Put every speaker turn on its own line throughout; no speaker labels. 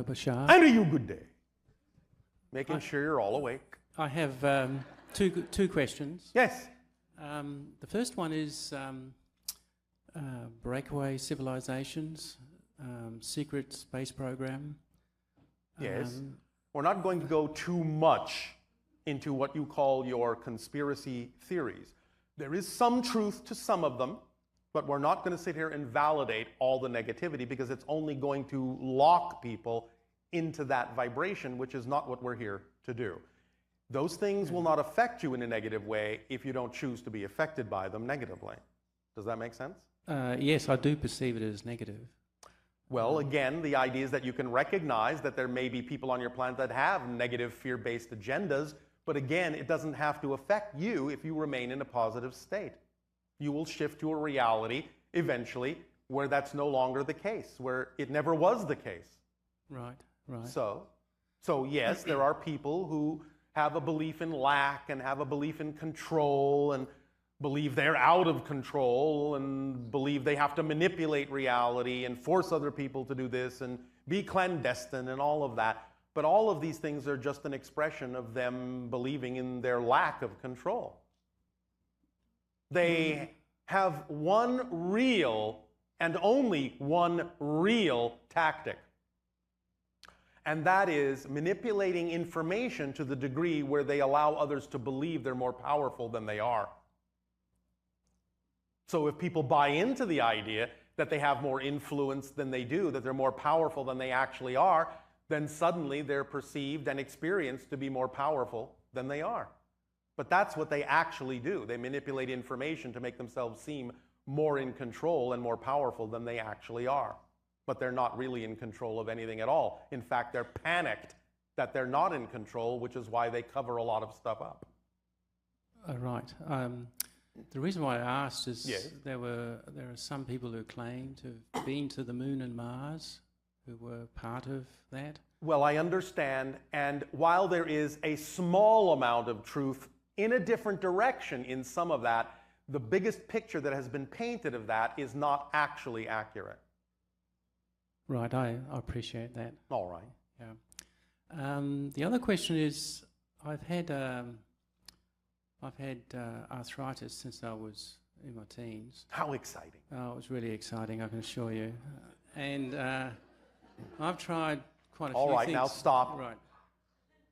Hello, Bashar.
And a you good day. Making sure you're all awake.
I have two questions.
Yes.
The first one is breakaway civilizations, secret space program.
Yes. We're not going to go too much into what you call your conspiracy theories. There is some truth to some of them, but we're not going to sit here and validate all the negativity because it's only going to lock people into that vibration, which is not what we're here to do. Those things will not affect you in a negative way if you don't choose to be affected by them negatively. Does that make sense?
Yes, I do perceive it as negative.
Well, again, the idea is that you can recognize that there may be people on your planet that have negative fear-based agendas, but again, it doesn't have to affect you if you remain in a positive state. You will shift to a reality eventually where that's no longer the case, where it never was the case.
Right, right.
So yes, there are people who have a belief in lack and have a belief in control and believe they're out of control and believe they have to manipulate reality and force other people to do this and be clandestine and all of that. But all of these things are just an expression of them believing in their lack of control. They have one real and only one real tactic. And that is manipulating information to the degree where they allow others to believe they're more powerful than they are. So if people buy into the idea that they have more influence than they do, that they're more powerful than they actually are, then suddenly they're perceived and experienced to be more powerful than they are. But that's what they actually do. They manipulate information to make themselves seem more in control and more powerful than they actually are. But they're not really in control of anything at all. In fact, they're panicked that they're not in control, which is why they cover a lot of stuff up.
Right. The reason why I asked is
Yes.
there are some people who claim to have been to the moon and Mars who were part of that.
Well, I understand, and while there is a small amount of truth in a different direction in some of that, the biggest picture that has been painted of that is not actually accurate.
Right, I appreciate that.
All right.
Yeah. The other question is, I've had arthritis since I was in my teens.
How exciting.
Oh, it was really exciting, I can assure you. And I've tried quite a few things.
All right, now stop.
Right.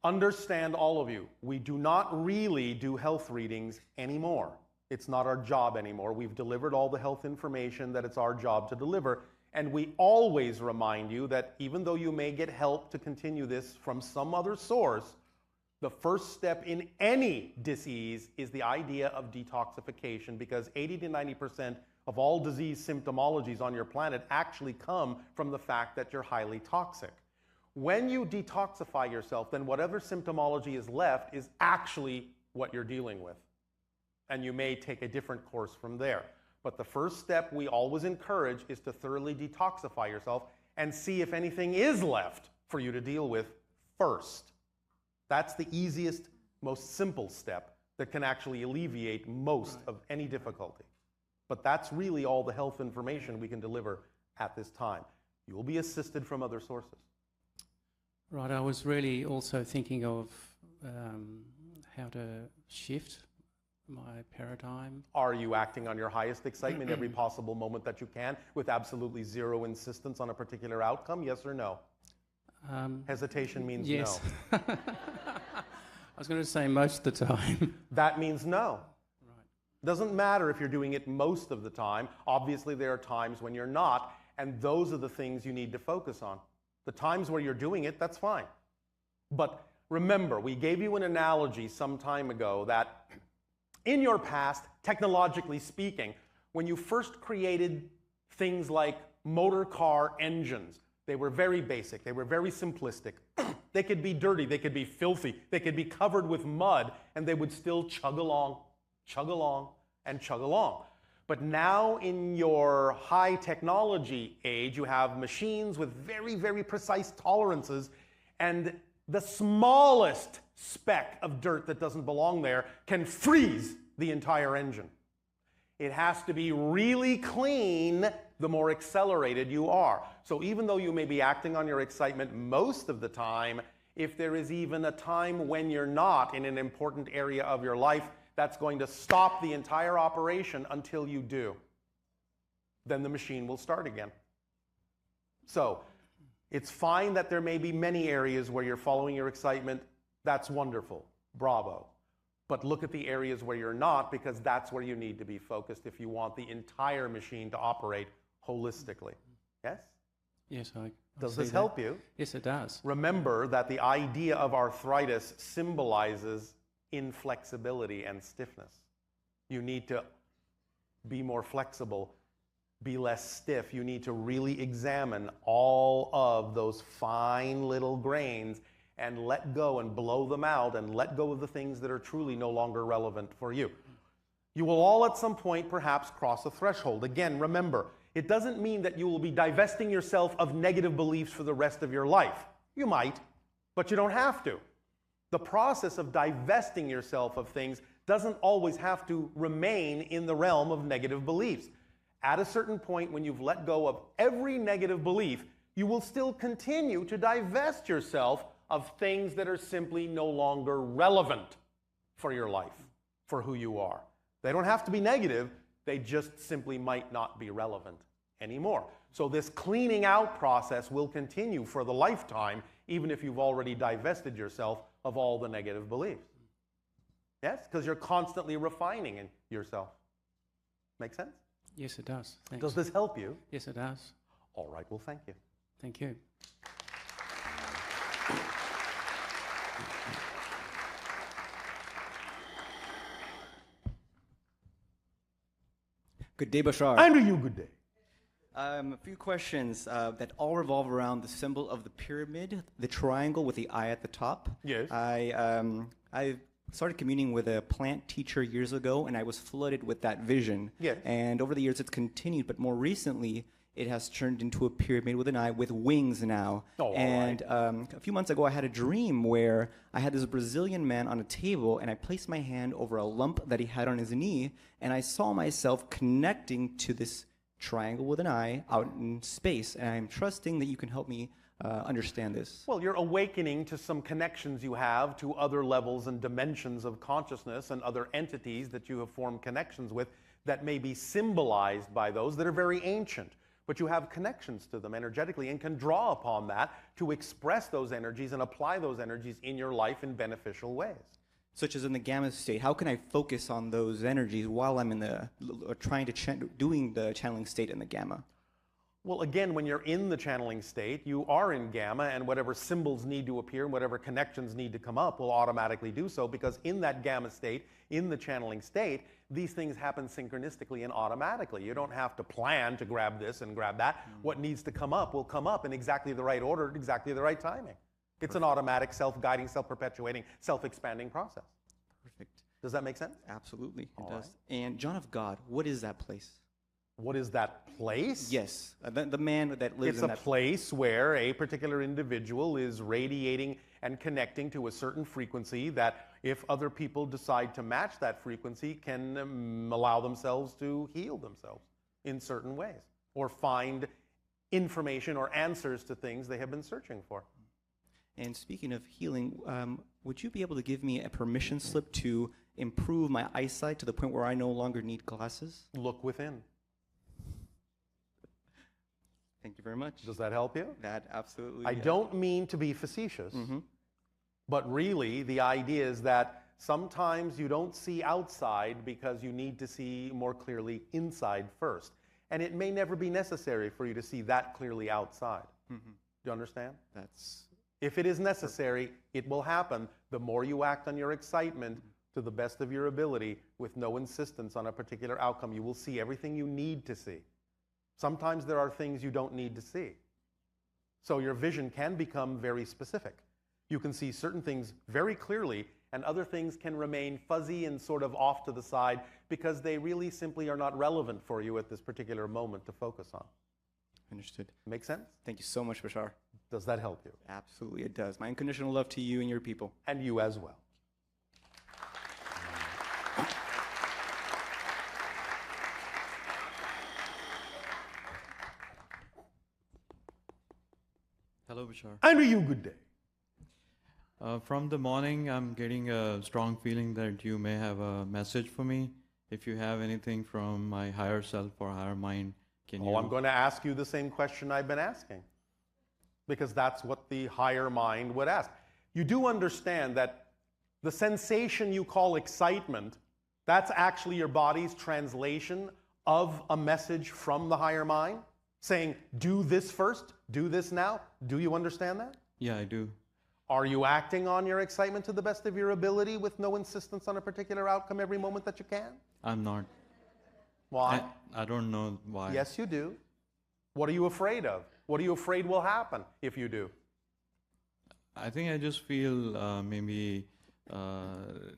Understand, all of you, we do not really do health readings anymore. It's not our job anymore. We've delivered all the health information that it's our job to deliver. And we always remind you that even though you may get help to continue this from some other source, the first step in any disease is the idea of detoxification, because 80 to 90% of all disease symptomologies on your planet actually come from the fact that you're highly toxic. When you detoxify yourself, then whatever symptomology is left is actually what you're dealing with. And you may take a different course from there. But the first step we always encourage is to thoroughly detoxify yourself and see if anything is left for you to deal with first. That's the easiest, most simple step that can actually alleviate most of any difficulty. But that's really all the health information we can deliver at this time. You will be assisted from other sources.
Right, I was really also thinking of how to shift my paradigm.
Are you acting on your highest excitement every possible moment that you can with absolutely zero insistence on a particular outcome, yes or no? Hesitation means
yes.
no.
I was going to say most of the time.
That means no.
Right.
Doesn't matter if you're doing it most of the time. Obviously, there are times when you're not, and those are the things you need to focus on. The times where you're doing it, that's fine. But remember, we gave you an analogy some time ago that in your past, technologically speaking, when you first created things like motor car engines, they were very basic, they were very simplistic. They could be dirty, they could be filthy, they could be covered with mud, and they would still chug along, and chug along. But now in your high technology age, you have machines with very, very precise tolerances, and the smallest speck of dirt that doesn't belong there can freeze the entire engine. It has to be really clean the more accelerated you are. So even though you may be acting on your excitement most of the time, if there is even a time when you're not in an important area of your life, that's going to stop the entire operation until you do. Then the machine will start again. So it's fine that there may be many areas where you're following your excitement. That's wonderful. Bravo. But look at the areas where you're not, because that's where you need to be focused if you want the entire machine to operate holistically. Yes?
Yes, I
Does
see
this
that.
help you?
Yes, it does.
Remember that the idea of arthritis symbolizes inflexibility and stiffness. You need to be more flexible, be less stiff. You need to really examine all of those fine little grains and let go and blow them out and let go of the things that are truly no longer relevant for you. You will all at some point perhaps cross a threshold. Again, remember, it doesn't mean that you will be divesting yourself of negative beliefs for the rest of your life. You might, but you don't have to. The process of divesting yourself of things doesn't always have to remain in the realm of negative beliefs. At a certain point, when you've let go of every negative belief, you will still continue to divest yourself of things that are simply no longer relevant for your life, for who you are. They don't have to be negative, they just simply might not be relevant anymore. So this cleaning out process will continue for the lifetime, even if you've already divested yourself of all the negative beliefs. Yes? Because you're constantly refining in yourself. Make sense?
Yes, it does. Thanks.
Does this help you?
Yes, it does.
All right, well, thank you.
Thank you.
Good day, Bashar.
And to you, good day.
A few questions that all revolve around the symbol of the pyramid, the triangle with the eye at the top.
Yes.
I started communing with a plant teacher years ago, and I was flooded with that vision.
Yes.
And over the years, it's continued, but more recently, it has turned into a pyramid with an eye with wings now.
Oh,
and
all right.
a few months ago, I had a dream where I had this Brazilian man on a table, and I placed my hand over a lump that he had on his knee, and I saw myself connecting to this triangle with an eye out in space. And I'm trusting that you can help me understand this.
Well, you're awakening to some connections you have to other levels and dimensions of consciousness and other entities that you have formed connections with that may be symbolized by those that are very ancient. But you have connections to them energetically and can draw upon that to express those energies and apply those energies in your life in beneficial ways.
Such as in the gamma state, how can I focus on those energies while I'm in the doing the channeling state in the gamma?
Well, again, when you're in the channeling state, you are in gamma, and whatever symbols need to appear and whatever connections need to come up will automatically do so, because in that gamma state, in the channeling state, these things happen synchronistically and automatically. You don't have to plan to grab this and grab that. What needs to come up will come up in exactly the right order at exactly the right timing. It's an automatic, self-guiding, self-perpetuating, self-expanding process.
Perfect.
Does that make sense?
Absolutely, it
All
does.
right.
And John of God, what is that place?
What is that place?
Yes, the man that lives
It's
in
a
that
place where a particular individual is radiating and connecting to a certain frequency that, if other people decide to match that frequency, can allow themselves to heal themselves in certain ways or find information or answers to things they have been searching for.
And speaking of healing, would you be able to give me a permission slip to improve my eyesight to the point where I no longer need glasses?
Look within.
Thank you very much.
Does that help you?
That absolutely.
I don't mean to be facetious, but really the idea is that sometimes you don't see outside because you need to see more clearly inside first. And it may never be necessary for you to see that clearly outside. Do you understand?
That's
If it is necessary, it will happen. The more you act on your excitement to the best of your ability with no insistence on a particular outcome, you will see everything you need to see. Sometimes there are things you don't need to see. So your vision can become very specific. You can see certain things very clearly, and other things can remain fuzzy and sort of off to the side because they really simply are not relevant for you at this particular moment to focus on.
understood.
Make sense?
Thank you so much, Bashar.
Does that help you?
Absolutely, it does. My unconditional love to you and your people.
And you as well.
Bashar.
And to you, good day.
From the morning, I'm getting a strong feeling that you may have a message for me. If you have anything from my higher self or higher mind, can you?
I'm going to ask you the same question I've been asking, because that's what the higher mind would ask. You do understand that the sensation you call excitement, that's actually your body's translation of a message from the higher mind, saying, do this first, do this now. Do you understand that?
Yeah, I do.
Are you acting on your excitement to the best of your ability with no insistence on a particular outcome every moment that you can?
I'm not.
Why?
I don't know why.
Yes, you do. What are you afraid of? What are you afraid will happen if you do?
I think I just feel maybe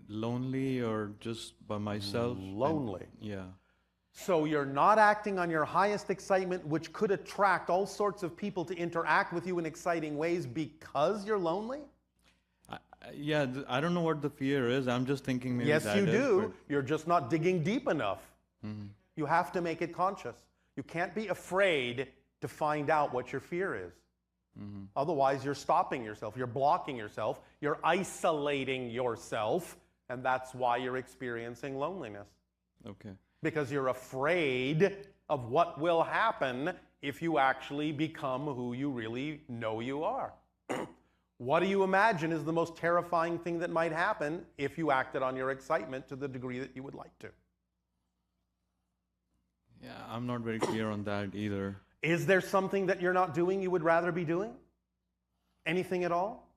lonely or just by myself.
Lonely.
Yeah.
So you're not acting on your highest excitement, which could attract all sorts of people to interact with you in exciting ways because you're lonely?
Yeah, I don't know what the fear is. I'm just thinking maybe
Yes,
that
you
is,
do. You're just not digging deep enough.
Mm-hmm.
You have to make it conscious. You can't be afraid to find out what your fear is.
Mm-hmm.
Otherwise, you're stopping yourself. You're blocking yourself. You're isolating yourself. And that's why you're experiencing loneliness.
Okay.
Because you're afraid of what will happen if you actually become who you really know you are. What do you imagine is the most terrifying thing that might happen if you acted on your excitement to the degree that you would like to?
Yeah, I'm not very clear on that either.
Is there something that you're not doing you would rather be doing? Anything at all?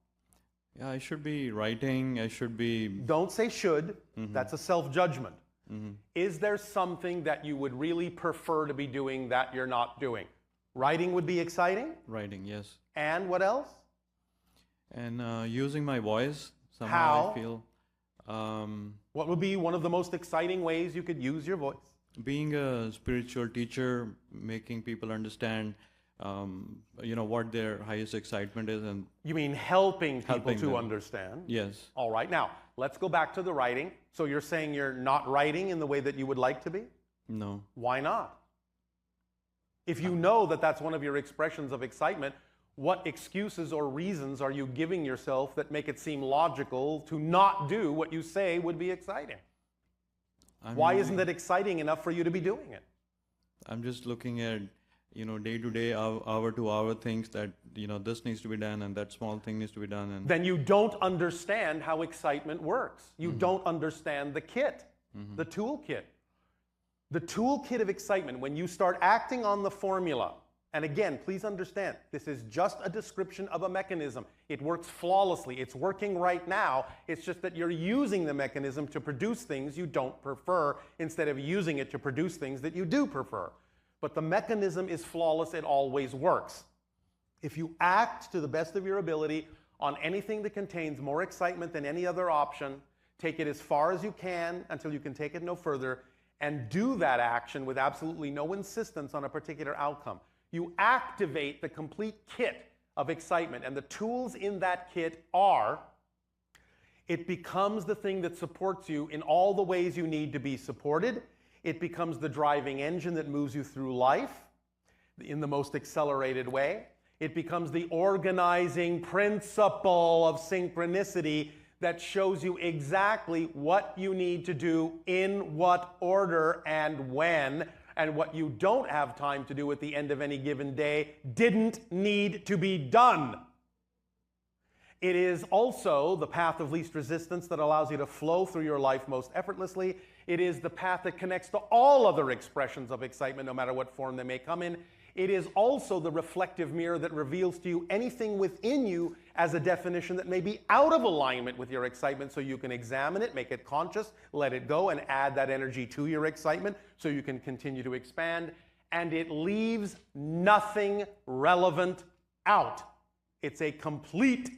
Yeah, I should be writing. I should be...
Don't say should.
Mm-hmm.
That's a self-judgment.
Mm-hmm.
Is there something that you would really prefer to be doing that you're not doing? Writing would be exciting?
Writing, yes.
And what else?
And using my voice, somehow
How?
I feel...
What would be one of the most exciting ways you could use your voice?
being a spiritual teacher, making people understand, what their highest excitement is, and
You mean helping people
Helping
to
them.
understand?
yes,
All right, now, let's go back to the writing. So you're saying you're not writing in the way that you would like to be?
no,
Why not? If you know that that's one of your expressions of excitement, what excuses or reasons are you giving yourself that make it seem logical to not do what you say would be exciting? Why isn't it exciting enough for you to be doing it?
I'm just looking at, day to day, hour to hour things that, this needs to be done and that small thing needs to be done. And
Then you don't understand how excitement works. You don't understand the kit, the toolkit. The toolkit of excitement, when you start acting on the formula, and again, please understand, this is just a description of a mechanism. It works flawlessly. It's working right now. It's just that you're using the mechanism to produce things you don't prefer instead of using it to produce things that you do prefer. But the mechanism is flawless. It always works. If you act to the best of your ability on anything that contains more excitement than any other option, take it as far as you can until you can take it no further, and do that action with absolutely no insistence on a particular outcome. You activate the complete kit of excitement, and the tools in that kit are, it becomes the thing that supports you in all the ways you need to be supported. It becomes the driving engine that moves you through life in the most accelerated way. It becomes the organizing principle of synchronicity that shows you exactly what you need to do in what order and when, and what you don't have time to do at the end of any given day didn't need to be done. It is also the path of least resistance that allows you to flow through your life most effortlessly. It is the path that connects to all other expressions of excitement, no matter what form they may come in. It is also the reflective mirror that reveals to you anything within you as a definition that may be out of alignment with your excitement, so you can examine it, make it conscious, let it go, and add that energy to your excitement so you can continue to expand. And it leaves nothing relevant out. It's a complete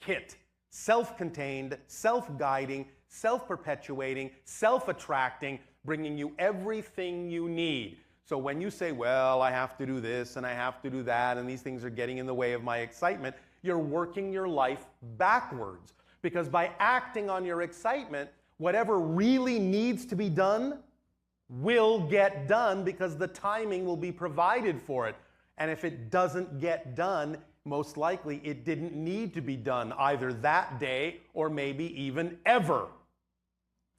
kit, self-contained, self-guiding, self-perpetuating, self-attracting, bringing you everything you need. So when you say, well, I have to do this and I have to do that, and these things are getting in the way of my excitement, you're working your life backwards. Because by acting on your excitement, whatever really needs to be done will get done, because the timing will be provided for it. And if it doesn't get done, most likely it didn't need to be done either that day or maybe even ever.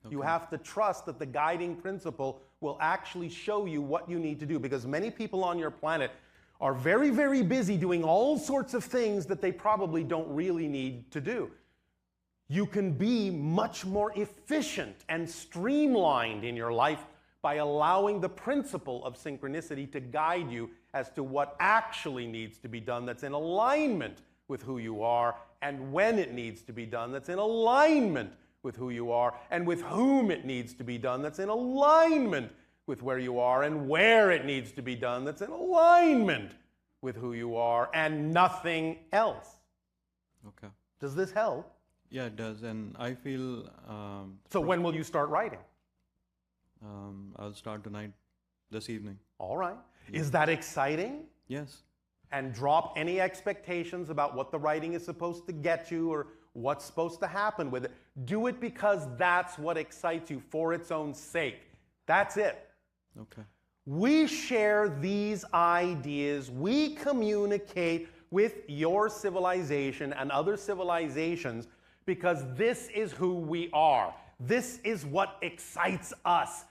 You have to trust that the guiding principle will actually show you what you need to do, because many people on your planet are very, very busy doing all sorts of things that they probably don't really need to do. You can be much more efficient and streamlined in your life by allowing the principle of synchronicity to guide you as to what actually needs to be done that's in alignment with who you are, and when it needs to be done that's in alignment with who you are, and with whom it needs to be done that's in alignment with where you are, and where it needs to be done that's in alignment with who you are, and nothing else.
Okay.
Does this help?
Yeah, it does. And I feel...
So when will you start writing?
I'll start tonight, this evening.
All right. Is that exciting?
Yes.
And drop any expectations about what the writing is supposed to get you or what's supposed to happen with it. Do it because that's what excites you, for its own sake. That's it.
Okay.
We share these ideas. We communicate with your civilization and other civilizations because this is who we are. This is what excites us.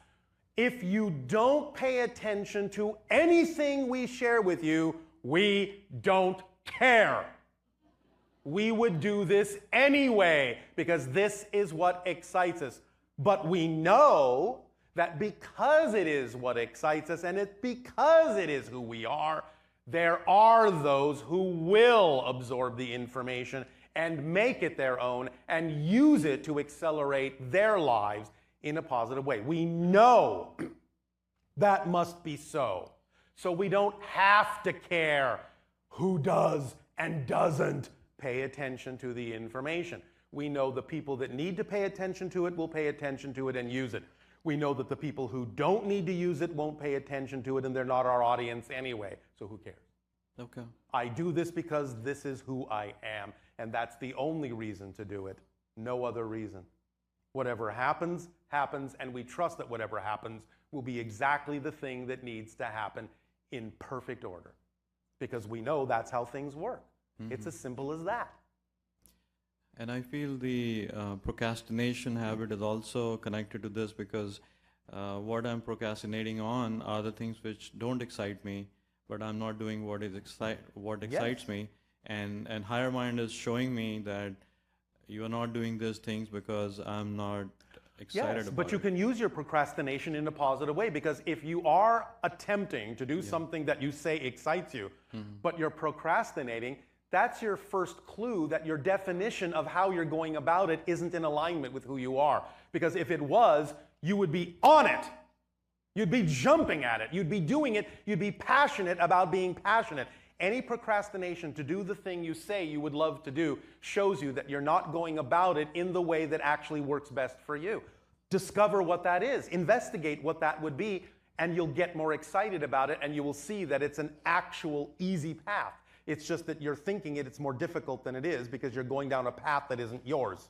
If you don't pay attention to anything we share with you, we don't care. We would do this anyway because this is what excites us. But we know that because it is what excites us and it's because it is who we are, there are those who will absorb the information and make it their own and use it to accelerate their lives in a positive way. We know that must be so. So we don't have to care who does and doesn't pay attention to the information. We know the people that need to pay attention to it will pay attention to it and use it. We know that the people who don't need to use it won't pay attention to it, and they're not our audience anyway, so who cares?
Okay.
I do this because this is who I am, and that's the only reason to do it. No other reason. Whatever happens, happens, and we trust that whatever happens will be exactly the thing that needs to happen in perfect order. Because we know that's how things work. Mm-hmm. It's as simple as that.
And I feel the procrastination habit is also connected to this because what I'm procrastinating on are the things which don't excite me, but I'm not doing what excites me. And higher mind is showing me that you are not doing these things because I'm not excited about it.
But you can use your procrastination in a positive way, because if you are attempting to do something that you say excites you, but you're procrastinating, that's your first clue that your definition of how you're going about it isn't in alignment with who you are. Because if it was, you would be on it. You'd be jumping at it. You'd be doing it. You'd be passionate about being passionate. Any procrastination to do the thing you say you would love to do shows you that you're not going about it in the way that actually works best for you. Discover what that is. Investigate what that would be, and you'll get more excited about it, and you will see that it's an actual easy path. It's just that you're thinking it's more difficult than it is because you're going down a path that isn't yours.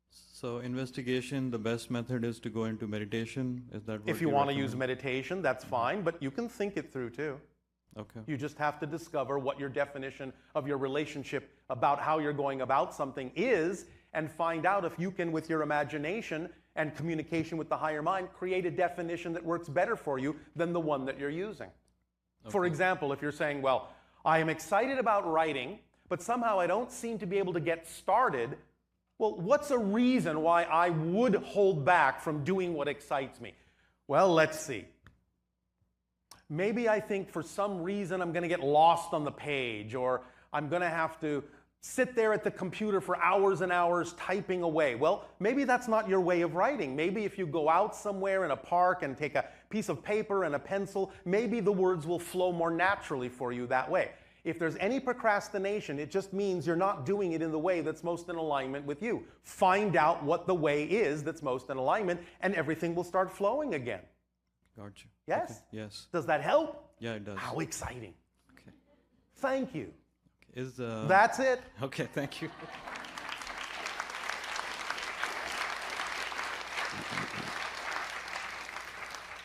So investigation, the best method is to go into meditation? Is that what
if you want to use meditation, that's fine, but you can think it through too.
Okay.
You just have to discover what your definition of your relationship about how you're going about something is, and find out if you can, with your imagination and communication with the higher mind, create a definition that works better for you than the one that you're using. Okay. For example, if you're saying, well, I am excited about writing, but somehow I don't seem to be able to get started. Well, what's a reason why I would hold back from doing what excites me? Well, let's see. Maybe I think for some reason I'm going to get lost on the page, or I'm going to have to sit there at the computer for hours and hours typing away. Well, maybe that's not your way of writing. Maybe if you go out somewhere in a park and take a piece of paper and a pencil, maybe the words will flow more naturally for you that way. If there's any procrastination, it just means you're not doing it in the way that's most in alignment with you. Find out what the way is that's most in alignment, and everything will start flowing again.
Gotcha.
Yes?
Okay. Yes.
Does that help?
Yeah, it does.
How exciting.
Okay.
Thank you.
That's
it.
Okay, thank you.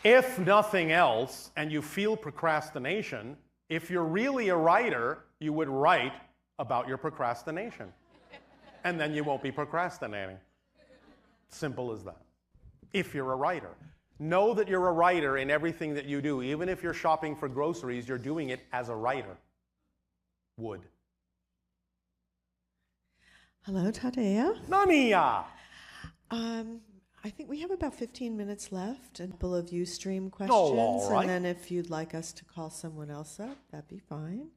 If nothing else, and you feel procrastination, If you're really a writer, you would write about your procrastination. And then you won't be procrastinating. Simple as that. If you're a writer. Know that you're a writer in everything that you do. Even if you're shopping for groceries, you're doing it as a writer would.
Hello, Tadea.
Nania!
I think we have about 15 minutes left, and a couple of Ustream questions.
all right.
And then if you'd like us to call someone else up, that'd be fine.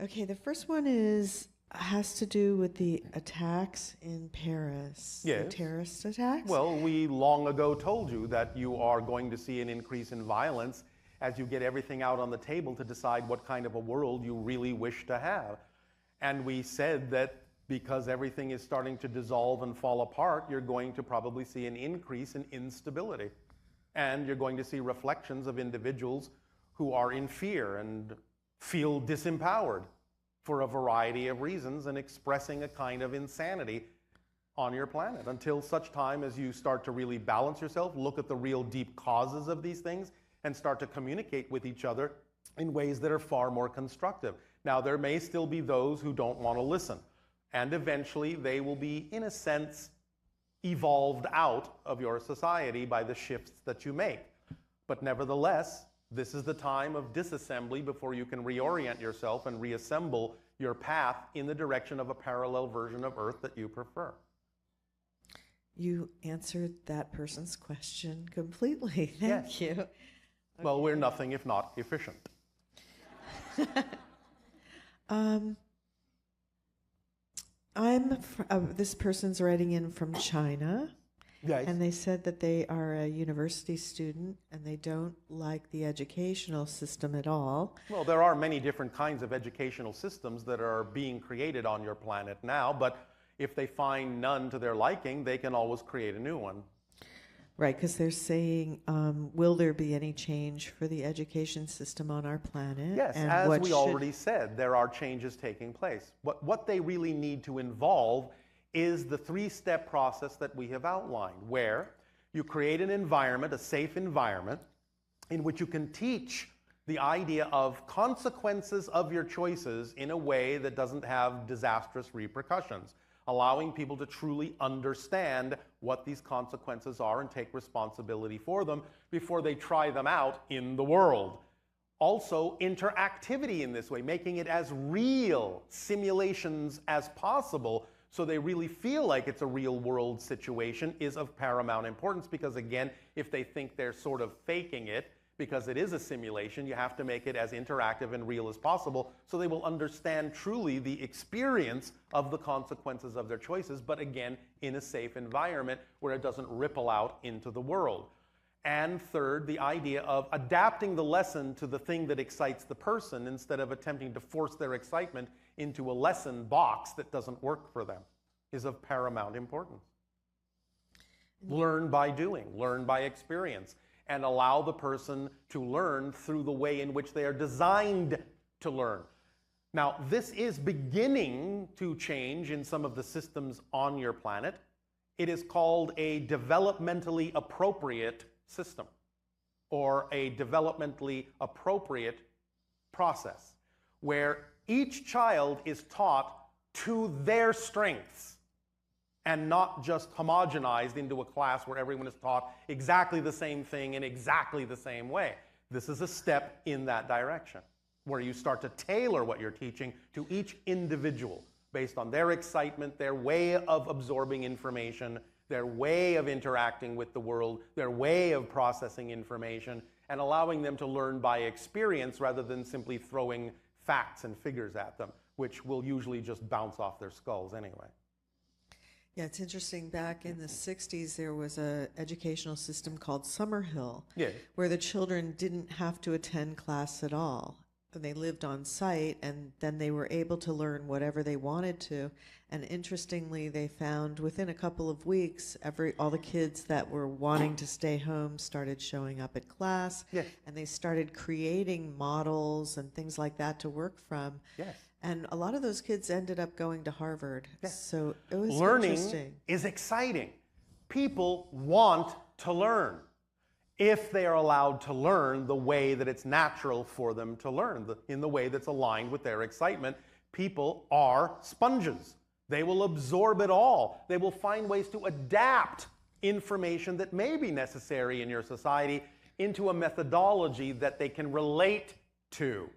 Okay, the first one has to do with the attacks in Paris.
Yes.
The terrorist attacks.
Well, we long ago told you that you are going to see an increase in violence as you get everything out on the table to decide what kind of a world you really wish to have. And we said that because everything is starting to dissolve and fall apart, you're going to probably see an increase in instability. And you're going to see reflections of individuals who are in fear and feel disempowered for a variety of reasons and expressing a kind of insanity on your planet until such time as you start to really balance yourself, look at the real deep causes of these things, and start to communicate with each other in ways that are far more constructive. Now, there may still be those who don't want to listen, and eventually they will be, in a sense, evolved out of your society by the shifts that you make. But nevertheless, this is the time of disassembly before you can reorient yourself and reassemble your path in the direction of a parallel version of Earth that you prefer.
You answered that person's question completely. Thank you.
Well, we're nothing if not efficient.
This person's writing in from China.
Yes.
And they said that they are a university student and they don't like the educational system at all.
Well, there are many different kinds of educational systems that are being created on your planet now, but if they find none to their liking, they can always create a new one.
Right, because they're saying, will there be any change for the education system on our planet?
Yes,
and
as
what
we
should-
already said, there are changes taking place. What they really need to involve is the three-step process that we have outlined, where you create an environment, a safe environment, in which you can teach the idea of consequences of your choices in a way that doesn't have disastrous repercussions, allowing people to truly understand what these consequences are and take responsibility for them before they try them out in the world. Also, interactivity in this way, making it as real simulations as possible so they really feel like it's a real world situation is of paramount importance because, again, if they think they're sort of faking it because it is a simulation, you have to make it as interactive and real as possible so they will understand truly the experience of the consequences of their choices, but again, in a safe environment where it doesn't ripple out into the world. And third, the idea of adapting the lesson to the thing that excites the person instead of attempting to force their excitement into a lesson box that doesn't work for them is of paramount importance. Learn by doing, learn by experience, and allow the person to learn through the way in which they are designed to learn. Now, this is beginning to change in some of the systems on your planet. It is called a developmentally appropriate system or a developmentally appropriate process where each child is taught to their strengths and not just homogenized into a class where everyone is taught exactly the same thing in exactly the same way. This is a step in that direction where you start to tailor what you're teaching to each individual based on their excitement, their way of absorbing information, their way of interacting with the world, their way of processing information, and allowing them to learn by experience rather than simply throwing facts and figures at them, which will usually just bounce off their skulls anyway.
Yeah, it's interesting. Back in the 60s, there was an educational system called Summerhill,
Yes.
where the children didn't have to attend class at all. They lived on site, and then they were able to learn whatever they wanted to. And interestingly, they found within a couple of weeks, all the kids that were wanting to stay home started showing up at class.
Yes.
And they started creating models and things like that to work from.
Yes.
And a lot of those kids ended up going to Harvard.
Yes.
So it was
Learning
interesting.
is exciting. People want to learn. if they are allowed to learn the way that it's natural for them to learn, in the way that's aligned with their excitement. People are sponges. They will absorb it all. They will find ways to adapt information that may be necessary in your society into a methodology that they can relate to.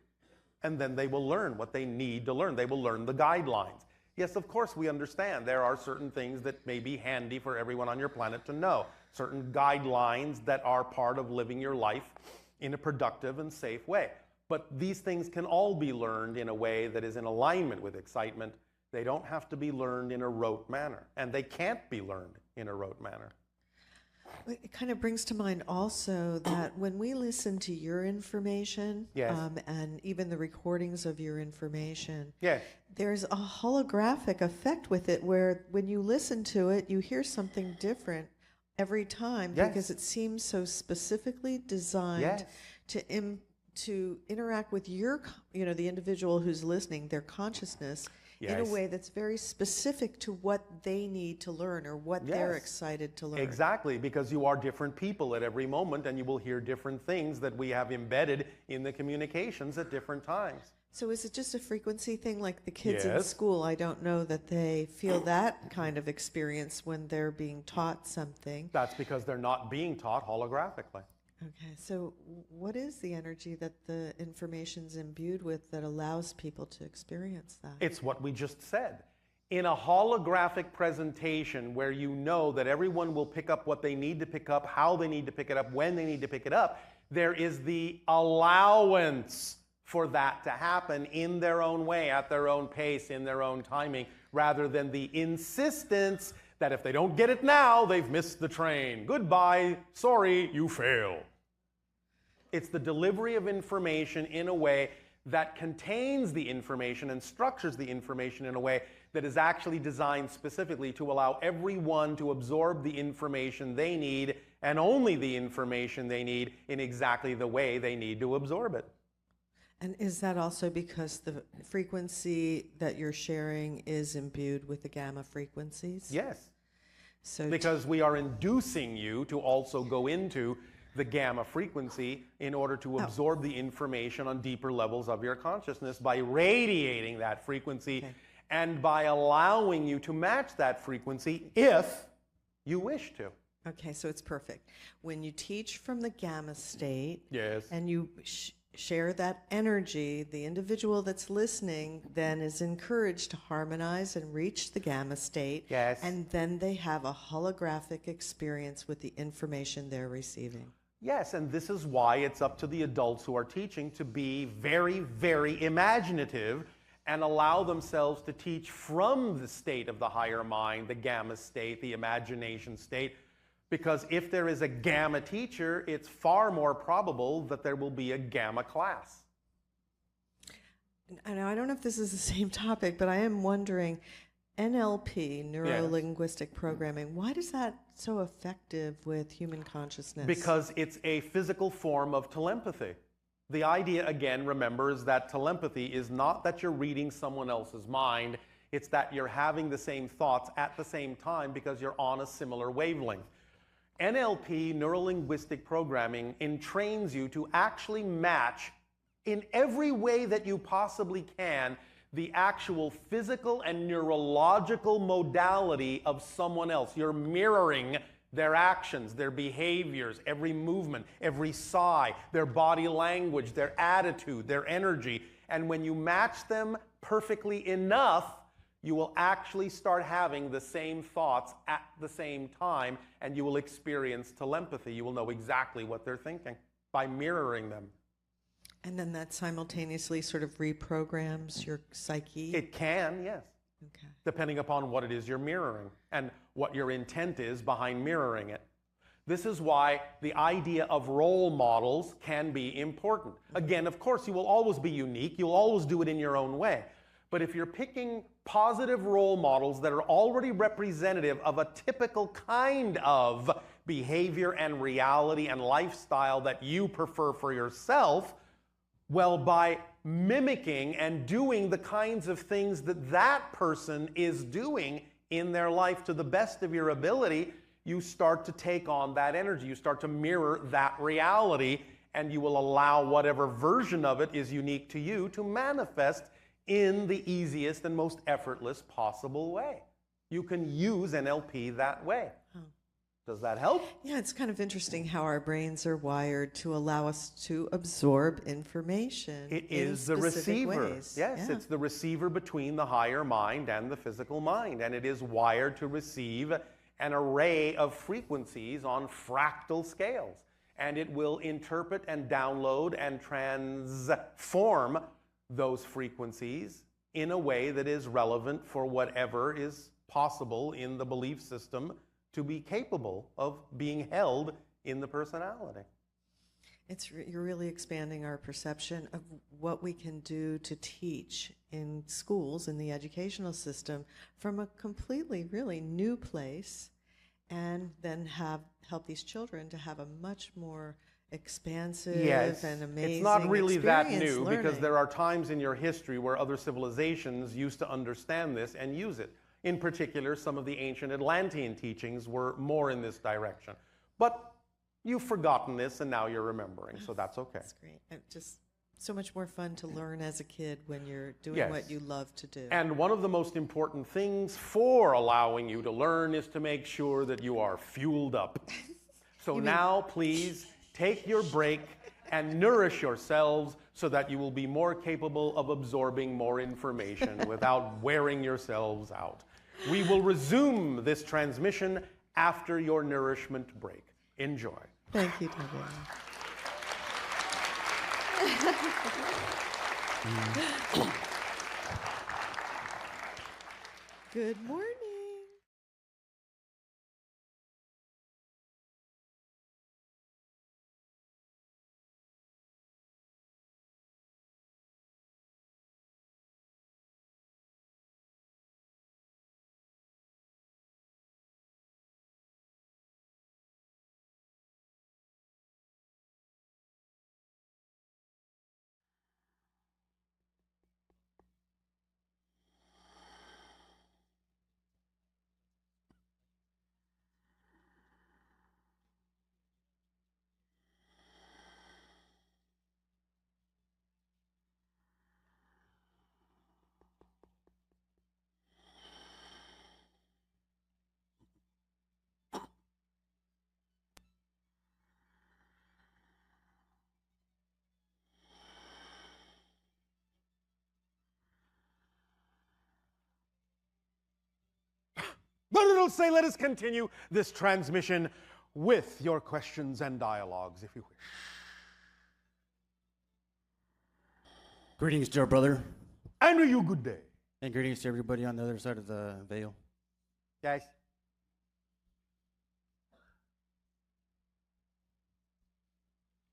And then they will learn what they need to learn. They will learn the guidelines. Yes, of course, we understand there are certain things that may be handy for everyone on your planet to know. Certain guidelines that are part of living your life in a productive and safe way. But these things can all be learned in a way that is in alignment with excitement. They don't have to be learned in a rote manner. And they can't be learned in a rote manner.
It kind of brings to mind also that when we listen to your information,
Yes.
And even the recordings of your information,
Yes.
there's a holographic effect with it where when you listen to it, you hear something different every time
Yes.
because it seems so specifically designed
Yes.
to interact with the individual who's listening, their consciousness, in a
Yes.
way that's very specific to what they need to learn or what they're
Yes.
excited to learn.
Exactly, because you are different people at every moment and you will hear different things that we have embedded in the communications at different times.
So is it just a frequency thing like the kids in
Yes.
school? I don't know that they feel that kind of experience when they're being taught something.
That's because they're not being taught holographically.
Okay, so what is the energy that the information's imbued with that allows people to experience that?
It's what we just said. In a holographic presentation where you know that everyone will pick up what they need to pick up, how they need to pick it up, when they need to pick it up, there is the allowance for that to happen in their own way, at their own pace, in their own timing, rather than the insistence that if they don't get it now, they've missed the train. Goodbye, sorry, you fail. It's the delivery of information in a way that contains the information and structures the information in a way that is actually designed specifically to allow everyone to absorb the information they need and only the information they need in exactly the way they need to absorb it.
And is that also because the frequency that you're sharing is imbued with the gamma frequencies?
Yes,
So
because we are inducing you to also go into the gamma frequency in order to absorb the information on deeper levels of your consciousness by radiating that frequency and by allowing you to match that frequency if you wish to.
Okay, so it's perfect. When you teach from the gamma state,
Yes.
and you share that energy, the individual that's listening then is encouraged to harmonize and reach the gamma state.
Yes.
And then they have a holographic experience with the information they're receiving.
Yes, and this is why it's up to the adults who are teaching to be very, very imaginative and allow themselves to teach from the state of the higher mind, the gamma state, the imagination state. Because if there is a gamma teacher, it's far more probable that there will be a gamma class.
And I don't know if this is the same topic, but I am wondering, NLP, neuro-linguistic programming, why is that so effective with human consciousness?
Because it's a physical form of telepathy. The idea, again, remember, is that telepathy is not that you're reading someone else's mind, it's that you're having the same thoughts at the same time because you're on a similar wavelength. NLP, neuro-linguistic programming, entrains you to actually match in every way that you possibly can the actual physical and neurological modality of someone else. You're mirroring their actions, their behaviors, every movement, every sigh, their body language, their attitude, their energy. And when you match them perfectly enough, you will actually start having the same thoughts at the same time, and you will experience telepathy. You will know exactly what they're thinking by mirroring them.
And then that simultaneously sort of reprograms your psyche?
It can, yes.
Okay.
Depending upon what it is you're mirroring and what your intent is behind mirroring it. This is why the idea of role models can be important. Again, of course, you will always be unique. You'll always do it in your own way. But if you're picking positive role models that are already representative of a typical kind of behavior and reality and lifestyle that you prefer for yourself, well, by mimicking and doing the kinds of things that that person is doing in their life to the best of your ability, you start to take on that energy. You start to mirror that reality, and you will allow whatever version of it is unique to you to manifest in the easiest and most effortless possible way. You can use NLP that way. Does that help?
Yeah, it's kind of interesting how our brains are wired to allow us to absorb information.
It
in
is the
specific
receiver.
ways.
Yes,
Yeah.
it's the receiver between the higher mind and the physical mind. And it is wired to receive an array of frequencies on fractal scales. And it will interpret and download and transform those frequencies in a way that is relevant for whatever is possible in the belief system to be capable of being held in the personality.
You're really expanding our perception of what we can do to teach in schools, in the educational system, from a completely, really new place, and then help these children to have a much more expansive and amazing
it's not really that
experience
new because
learning.
there are times in your history where other civilizations used to understand this and use it. In particular, some of the ancient Atlantean teachings were more in this direction. But you've forgotten this and now you're remembering, so that's okay.
That's great. Just so much more fun to learn as a kid when you're doing
Yes.
what you love to do.
And one of the most important things for allowing you to learn is to make sure that you are fueled up. So now, please, take your break and nourish yourselves so that you will be more capable of absorbing more information without wearing yourselves out. We will resume this transmission after your nourishment break. Enjoy.
Thank you, Darryl. Good morning.
But it'll say, let us continue this transmission with your questions and dialogues, if you wish.
Greetings, dear brother,
And to you, good day.
and greetings to everybody on the other side of the veil.
Yes.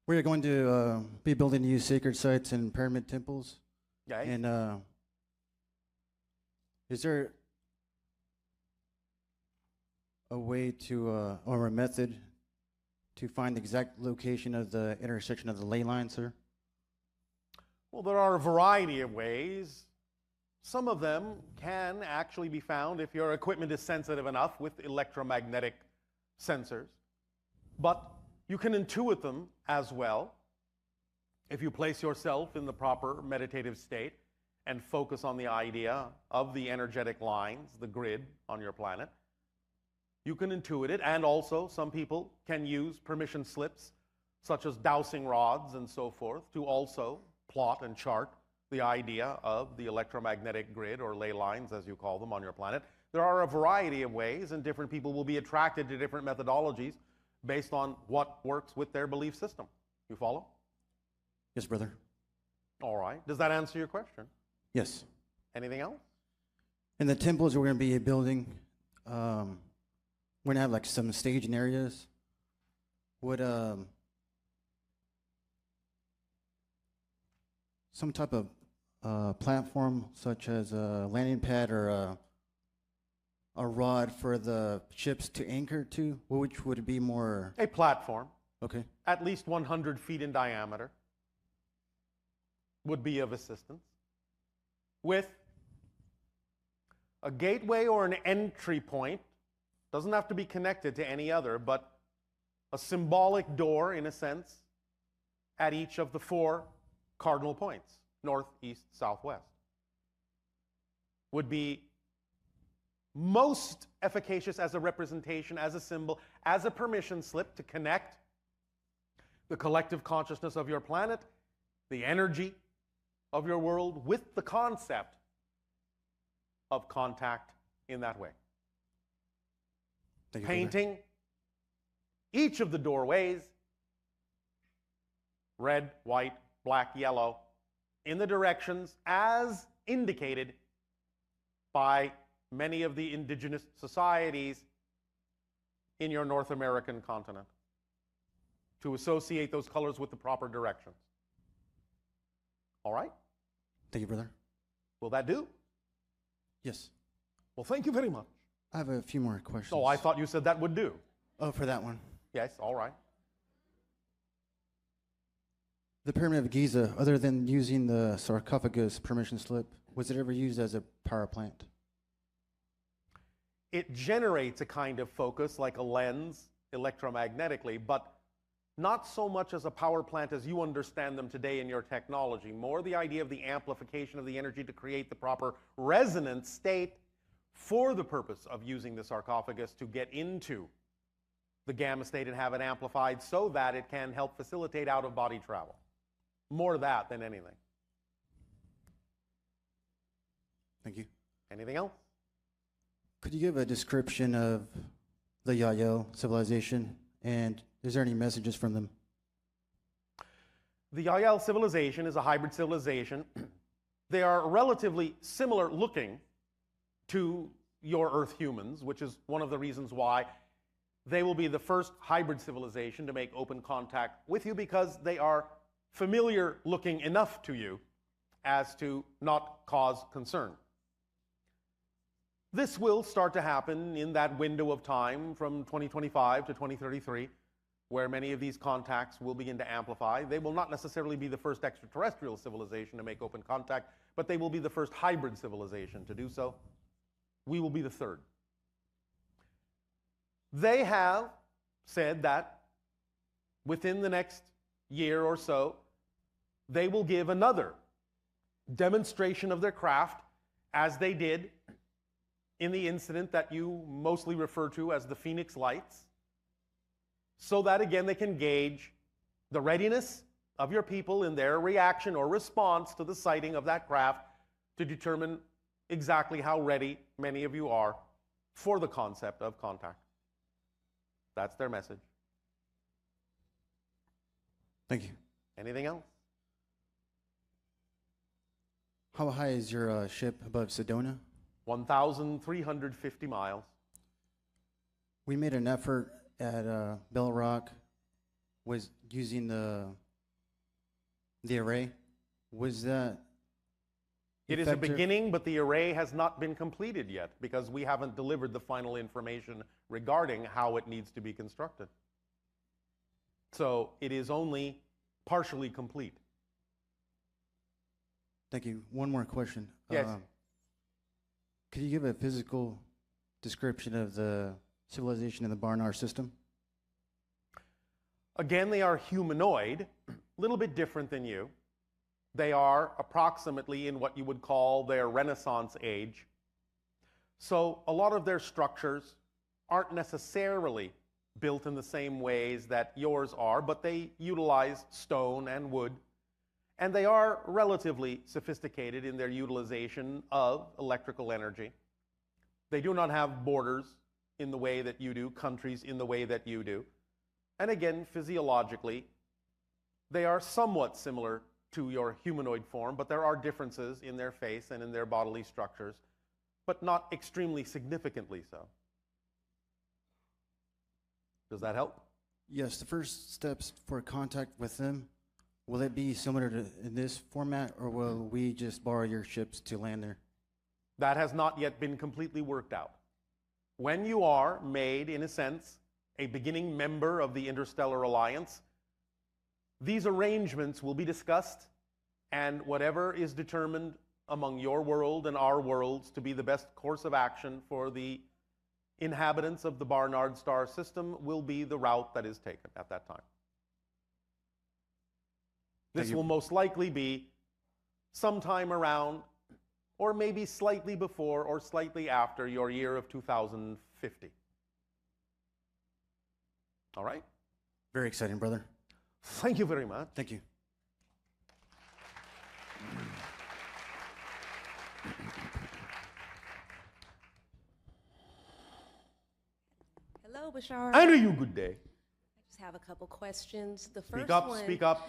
We're going to be building new sacred sites and pyramid temples.
Yes.
And is there a way to, or a method to find the exact location of the intersection of the ley lines, sir?
Well, there are a variety of ways. Some of them can actually be found if your equipment is sensitive enough with electromagnetic sensors. But you can intuit them as well if you place yourself in the proper meditative state and focus on the idea of the energetic lines, the grid on your planet. You can intuit it, and also some people can use permission slips, such as dowsing rods and so forth, to also plot and chart the idea of the electromagnetic grid, or ley lines as you call them, on your planet. There are a variety of ways, and different people will be attracted to different methodologies based on what works with their belief system. You follow?
Yes, brother.
All right. Does that answer your question?
Yes.
Anything else?
In the temples we're going to be building, we're going to have like some staging areas. Would some type of platform, such as a landing pad or a rod for the ships to anchor to, which would be more?
A platform,
Okay.
at least 100 feet in diameter, would be of assistance, with a gateway or an entry point Doesn't have to be connected to any other, but a symbolic door, in a sense, at each of the 4 cardinal points, north, east, south, west, would be most efficacious as a representation, as a symbol, as a permission slip to connect the collective consciousness of your planet, the energy of your world, with the concept of contact in that way.
Thank you,
Painting each of the doorways, red, white, black, yellow, in the directions as indicated by many of the indigenous societies in your North American continent, to associate those colors with the proper directions. All right?
Thank you, brother.
Will that do?
Yes.
Well, thank you very much.
I have a few more questions.
Oh, I thought you said that would do.
Oh, for that one.
Yes, all right.
The Pyramid of Giza, other than using the sarcophagus permission slip, was it ever used as a power plant?
It generates a kind of focus like a lens electromagnetically, but not so much as a power plant as you understand them today in your technology. More the idea of the amplification of the energy to create the proper resonance state for the purpose of using the sarcophagus to get into the gamma state and have it amplified so that it can help facilitate out-of-body travel. More that than anything.
Thank you.
Anything else?
Could you give a description of the Yael civilization, and is there any messages from them?
The Yael civilization is a hybrid civilization. They are relatively similar looking to your Earth humans, which is one of the reasons why they will be the first hybrid civilization to make open contact with you, because they are familiar looking enough to you as to not cause concern. This will start to happen in that window of time from 2025 to 2033, where many of these contacts will begin to amplify. They will not necessarily be the first extraterrestrial civilization to make open contact, but they will be the first hybrid civilization to do so. We will be the third. They have said that within the next year or so, they will give another demonstration of their craft, as they did in the incident that you mostly refer to as the Phoenix Lights, so that again they can gauge the readiness of your people in their reaction or response to the sighting of that craft, to determine exactly how ready many of you are for the concept of contact. That's their message.
Thank you.
Anything else?
How high is your ship above Sedona?
1,350 miles.
We made an effort at Bell Rock, was using the array. Was that
It is a
effective?
beginning, but the array has not been completed yet, because we haven't delivered the final information regarding how it needs to be constructed. So it is only partially complete.
Thank you. One more question.
Yes.
Could you give a physical description of the civilization in the Barnard system?
Again, they are humanoid, a little bit different than you. They are approximately in what you would call their Renaissance age. So a lot of their structures aren't necessarily built in the same ways that yours are, but they utilize stone and wood. And they are relatively sophisticated in their utilization of electrical energy. They do not have borders in the way that you do, countries in the way that you do. And again, physiologically, they are somewhat similar to your humanoid form, but there are differences in their face and in their bodily structures, but not extremely significantly so. Does that help?
Yes, the first steps for contact with them, will it be similar to in this format, or will we just borrow your ships to land there?
That has not yet been completely worked out. When you are made, in a sense, a beginning member of the Interstellar Alliance, these arrangements will be discussed, and whatever is determined among your world and our worlds to be the best course of action for the inhabitants of the Barnard star system will be the route that is taken at that time. This will most likely be sometime around, or maybe slightly before or slightly after your year of 2050. All right?
Very exciting, brother.
Thank you very much.
Thank you.
Hello, Bashar.
And a you good day.
I just have a couple questions. The first
Speak up,
one,
speak up.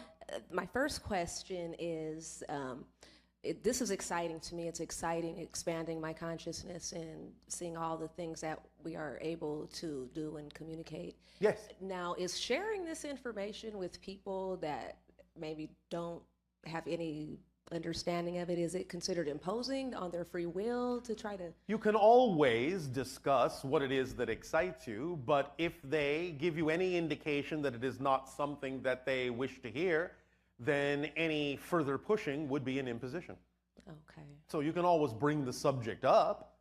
My first question is, this is exciting to me. It's exciting expanding my consciousness and seeing all the things that we are able to do and communicate.
Yes.
Now, is sharing this information with people that maybe don't have any understanding of it, is it considered imposing on their free will to try to...
You can always discuss what it is that excites you, but if they give you any indication that it is not something that they wish to hear, then any further pushing would be an imposition.
Okay.
So you can always bring the subject up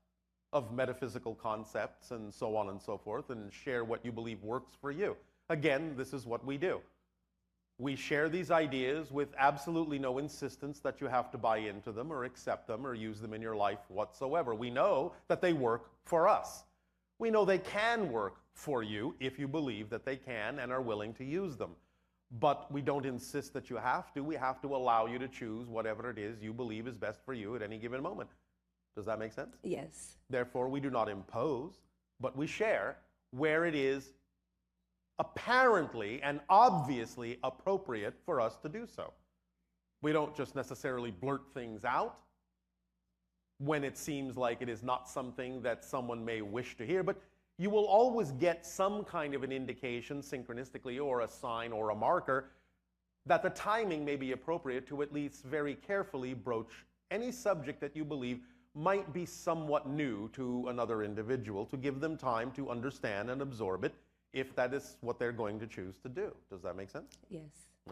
of metaphysical concepts and so on and so forth and share what you believe works for you. Again, this is what we do. We share these ideas with absolutely no insistence that you have to buy into them or accept them or use them in your life whatsoever. We know that they work for us. We know they can work for you if you believe that they can and are willing to use them. But we don't insist that you have to. We have to allow you to choose whatever it is you believe is best for you at any given moment. Does that make sense?
Yes.
Therefore, we do not impose, but we share where it is apparently and obviously appropriate for us to do so. We don't just necessarily blurt things out when it seems like it is not something that someone may wish to hear, but you will always get some kind of an indication, synchronistically, or a sign or a marker, that the timing may be appropriate to at least very carefully broach any subject that you believe might be somewhat new to another individual, to give them time to understand and absorb it, if that is what they're going to choose to do. Does that make sense?
Yes.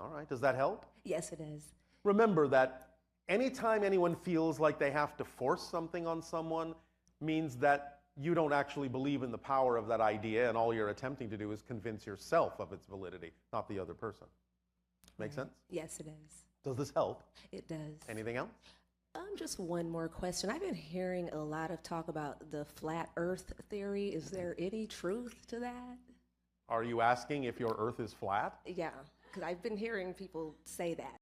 All right. Does that help?
Yes, it does.
Remember that anytime anyone feels like they have to force something on someone means that you don't actually believe in the power of that idea, and all you're attempting to do is convince yourself of its validity, not the other person. Make sense?
Yes, it does.
Does this help?
It does.
Anything else?
Just one more question. I've been hearing a lot of talk about the flat earth theory. Is there any truth to that?
Are you asking if your Earth is flat?
Yeah, because I've been hearing people say that.